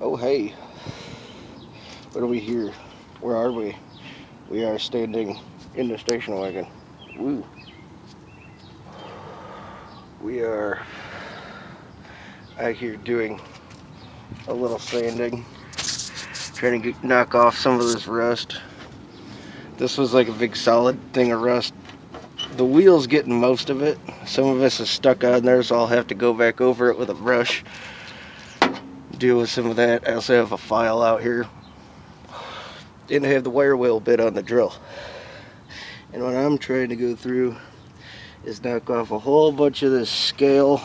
Oh hey, what are we here? Where are we? We are standing in the station wagon. Woo. We are out here doing a little sanding, trying to knock off some of this rust. This was like a big solid thing of rust. The wheel's getting most of it. Some of this is stuck on there, so I'll have to go back over it with a brush, deal with some of that. I also have a file out here, and I have the wire wheel bit on the drill. And what I'm trying to go through is knock off a whole bunch of this scale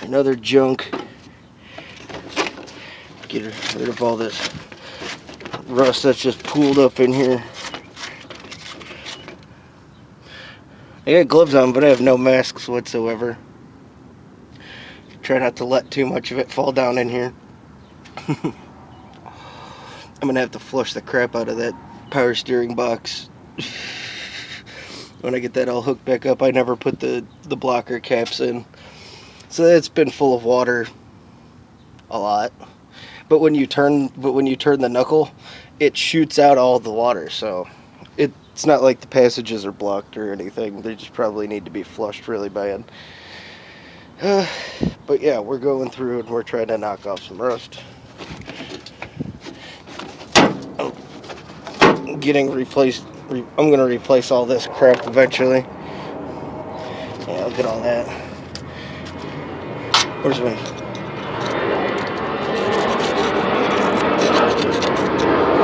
and other junk. Get rid of all this rust that's just pooled up in here. I got gloves on, but I have no masks whatsoever. Try not to let too much of it fall down in here. I'm gonna have to flush the crap out of that power steering box when I get that all hooked back up. I never put the blocker caps in, so it's been full of water a lot. But when you turn the knuckle, it shoots out all the water, so it's not like the passages are blocked or anything. They just probably need to be flushed really bad. But yeah, we're going through and we're trying to knock off some rust. Getting replaced. I'm going to replace all this crap eventually. Yeah, look at all that. Where's my...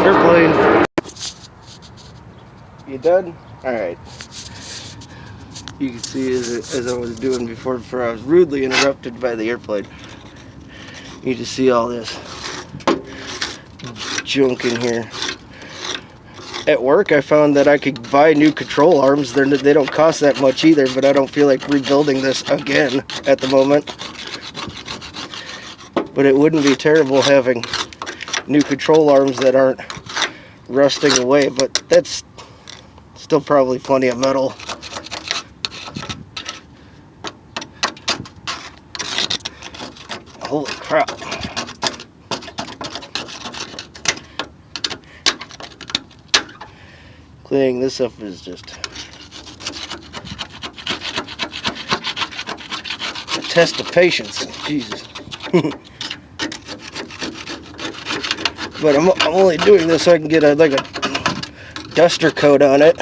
airplane? You done? Alright. You can see as I was doing before I was rudely interrupted by the airplane. You just see all this junk in here. At work, I found that I could buy new control arms. They don't cost that much either, but I don't feel like rebuilding this again at the moment. But it wouldn't be terrible having new control arms that aren't rusting away, but that's still probably plenty of metal. Holy crap. Cleaning this up is just a test of patience. Jesus. But I'm only doing this so I can get a duster coat on it,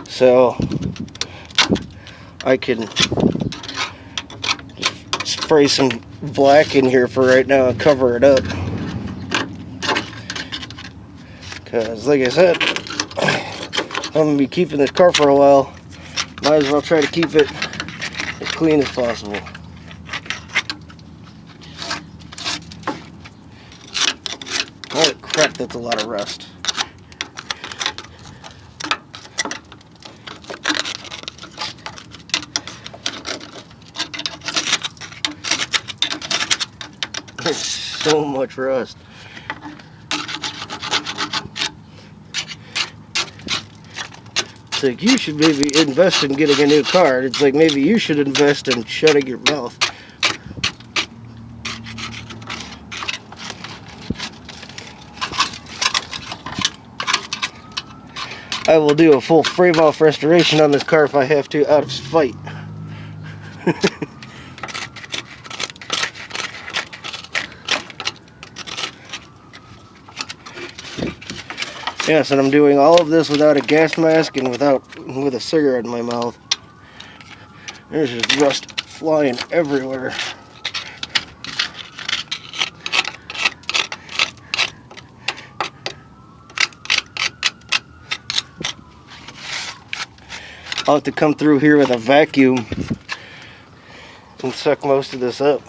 so I can spray some black in here for right now and cover it up. Because like I said, I'm going to be keeping this car for a while. Might as well try to keep it as clean as possible. Holy crap, that's a lot of rust. There's so much rust. It's like, you should maybe invest in getting a new car. It's like, maybe you should invest in shutting your mouth. I will do a full frame-off restoration on this car if I have to, out of spite. Yes, and I'm doing all of this without a gas mask and with a cigarette in my mouth. There's just rust flying everywhere. I'll have to come through here with a vacuum and suck most of this up.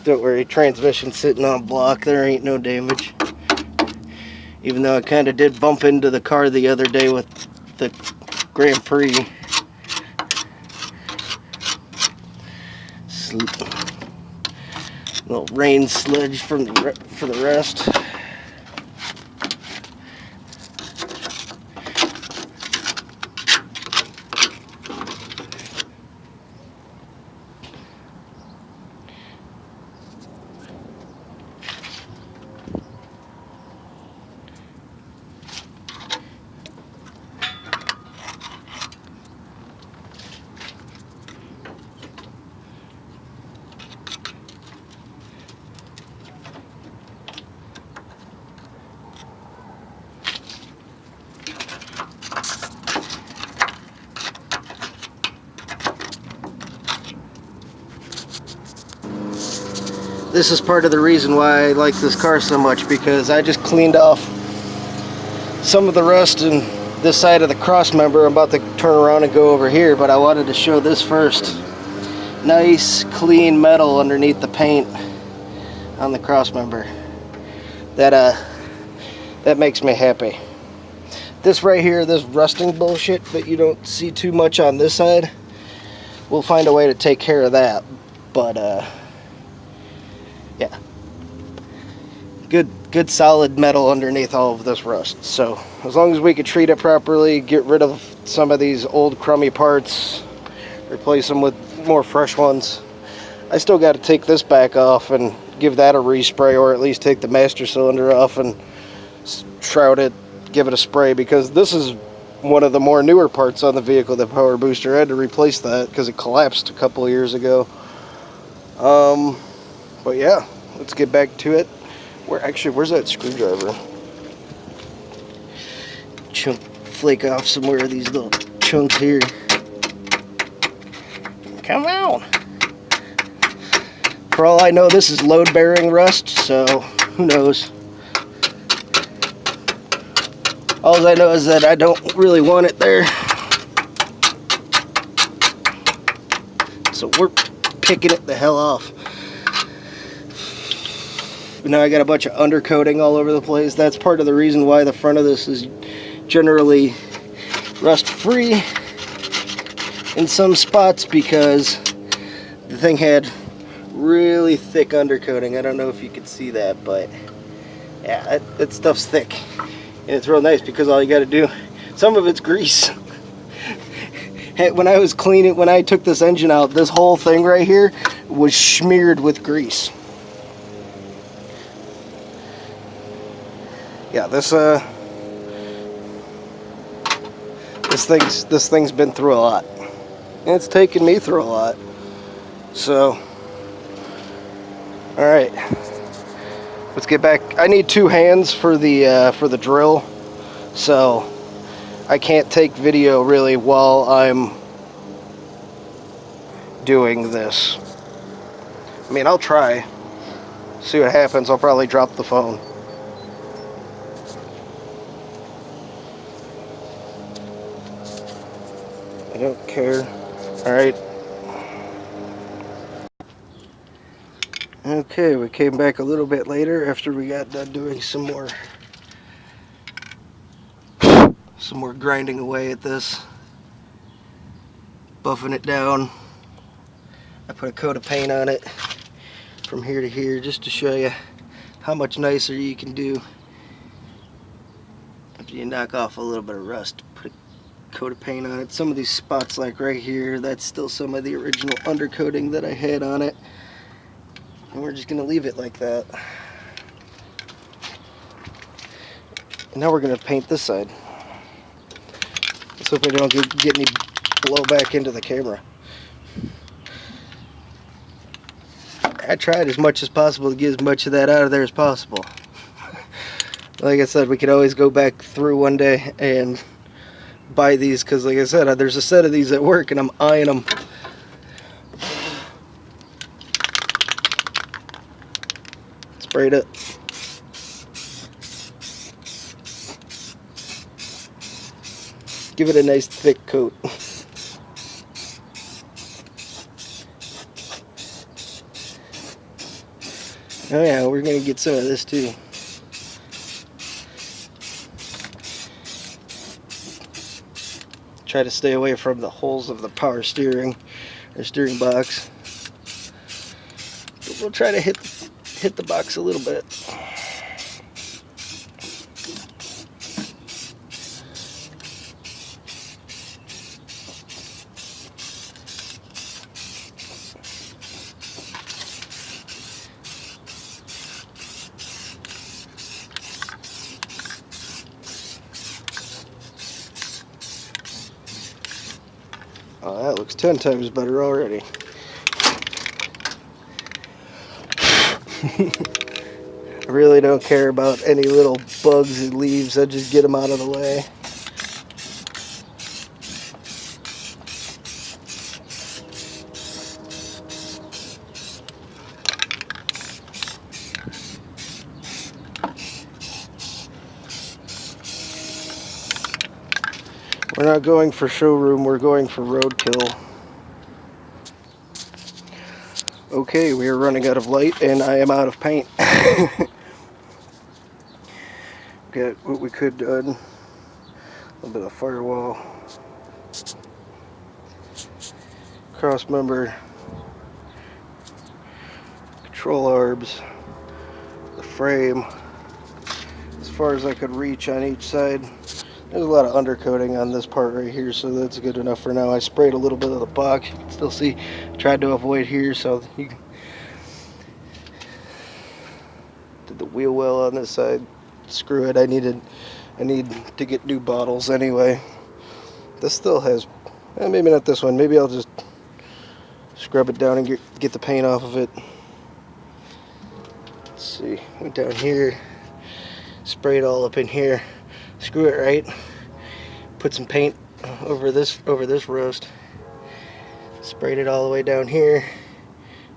Don't worry, transmission sitting on block, there ain't no damage. Even though I kind of did bump into the car the other day with the Grand Prix. Little rain sledge for the rest. This is part of the reason why I like this car so much, because I just cleaned off some of the rust in this side of the cross member. I'm about to turn around and go over here, but I wanted to show this first. Nice clean metal underneath the paint on the cross member. That makes me happy. This right here, this rusting bullshit that you don't see too much on this side, we'll find a way to take care of that. But yeah, good solid metal underneath all of this rust. So as long as we can treat it properly, get rid of some of these old crummy parts, replace them with more fresh ones. I still got to take this back off and give that a respray, or at least take the master cylinder off and shroud it, give it a spray, because this is one of the more newer parts on the vehicle, the power booster. I had to replace that because it collapsed a couple of years ago. But yeah, let's get back to it. Where's that screwdriver? Flake off some more of these little chunks here. Come on. For all I know, this is load-bearing rust, so who knows. All I know is that I don't really want it there. So we're picking it the hell off. Now I got a bunch of undercoating all over the place. That's part of the reason why the front of this is generally rust-free in some spots, because the thing had really thick undercoating. I don't know if you can see that, but yeah, that stuff's thick. And it's real nice because all you got to do, some of it's grease. When I was cleaning, when I took this engine out, this whole thing right here was smeared with grease. Yeah, this thing's been through a lot, and it's taken me through a lot. So, all right, let's get back. I need 2 hands for the drill, so I can't take video really while I'm doing this. I mean, I'll try, see what happens. I'll probably drop the phone. I don't care. Alright. Okay, we came back a little bit later after we got done doing some more grinding away at this. Buffing it down. I put a coat of paint on it from here to here just to show you how much nicer you can do after you knock off a little bit of rust. Put a coat of paint on it. Some of these spots, like right here, that's still some of the original undercoating that I had on it, and we're just gonna leave it like that. And now we're gonna paint this side. Let's hope we don't get any blowback into the camera. I tried as much as possible to get as much of that out of there as possible. Like I said, we could always go back through one day and buy these, because like I said, there's a set of these at work and I'm eyeing them. Spray it up. Give it a nice thick coat. Oh yeah, we're gonna get some of this too. Try to stay away from the holes of the power steering or steering box. But we'll try to hit the box a little bit. Oh, that looks 10 times better already. I really don't care about any little bugs and leaves. I just get them out of the way. We're not going for showroom, we're going for roadkill. Okay, we are running out of light and I am out of paint. Get what we could done. A little bit of firewall. Cross member. Control arbs. The frame. As far as I could reach on each side. There's a lot of undercoating on this part right here, so that's good enough for now. I sprayed a little bit of the box. You can still see, tried to avoid here, so you did the wheel well on this side. Screw it, I need to get new bottles anyway. This still has, maybe not this one. Maybe I'll just scrub it down and get the paint off of it. Let's see, went down here, sprayed all up in here. Screw it, right? Put some paint over this roast. Sprayed it all the way down here.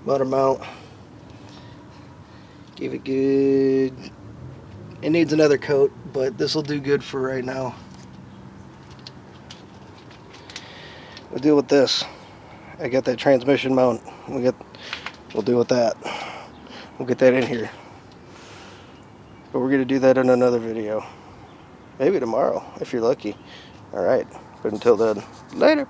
Bottom out. Gave it good. It needs another coat, but this will do good for right now. We'll deal with this. I got that transmission mount. We'll deal with that. We'll get that in here. But we're gonna do that in another video. Maybe tomorrow, if you're lucky. Alright, but until then, later.